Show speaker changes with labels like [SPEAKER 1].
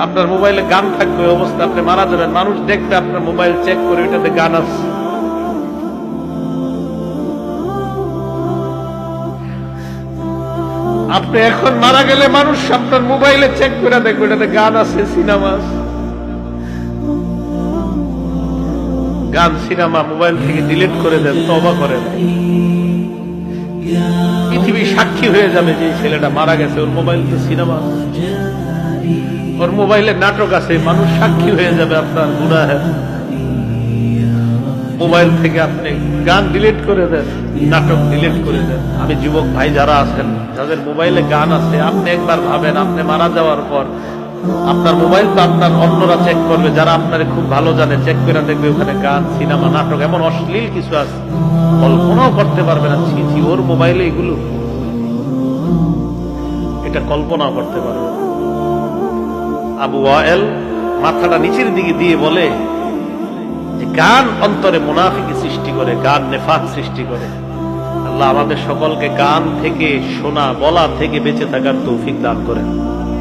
[SPEAKER 1] আপনার মোবাইলে গান থাকবে, ওই অবস্থা আপনি মারা যাবেন, মানুষ দেখবে আপনার মোবাইল চেক করে ওইটাতে গান আছে। আপনি এখন মারা গেলে মানুষ আপনার মোবাইলে চেক করে দেখবে ওইটাতে গান আছে, সিনেমা আছে। গান সিনেমা মোবাইল থেকে ডিলিট করে দেন, তওবা করেন। পৃথিবী সাক্ষী হয়ে যাবে যে এই ছেলেটা মারা গেছে, ওর মোবাইলে সিনেমা আছে, ওর মোবাইলে নাটক আছে, মানুষ সাক্ষী হয়ে যাবে আপনার গুনাহের। মোবাইল থেকে আপনি গান ডিলিট করে দেন, নাটক ডিলিট করে দেন। আমি যুবক ভাই যারা আছেন, যাদের মোবাইলে গান আছে, আপনি একবার ভাবেন আপনি মারা যাওয়ার পর আপনার মোবাইল তো আপনার অন্যরা চেক করবে, যারা আপনারে খুব ভালো জানে, চেক করে দেখবে ওখানে গান, সিনেমা, নাটক, এমন অশ্লীল কিছু আছে কল্পনাও করতে পারবে না। ছি ছি, ওর মোবাইলে এগুলো, এটা কল্পনাও করতে পারবে না। আবু ওয়াইল মাথাটা নিচের দিকে দিয়ে বলে যে গান অন্তরে মুনাফিকি সৃষ্টি করে, গান নেফাক সৃষ্টি করে। আল্লাহ আমাদের সকলকে গান থেকে, শোনা, বলা থেকে বেঁচে থাকার তৌফিক দান করেন।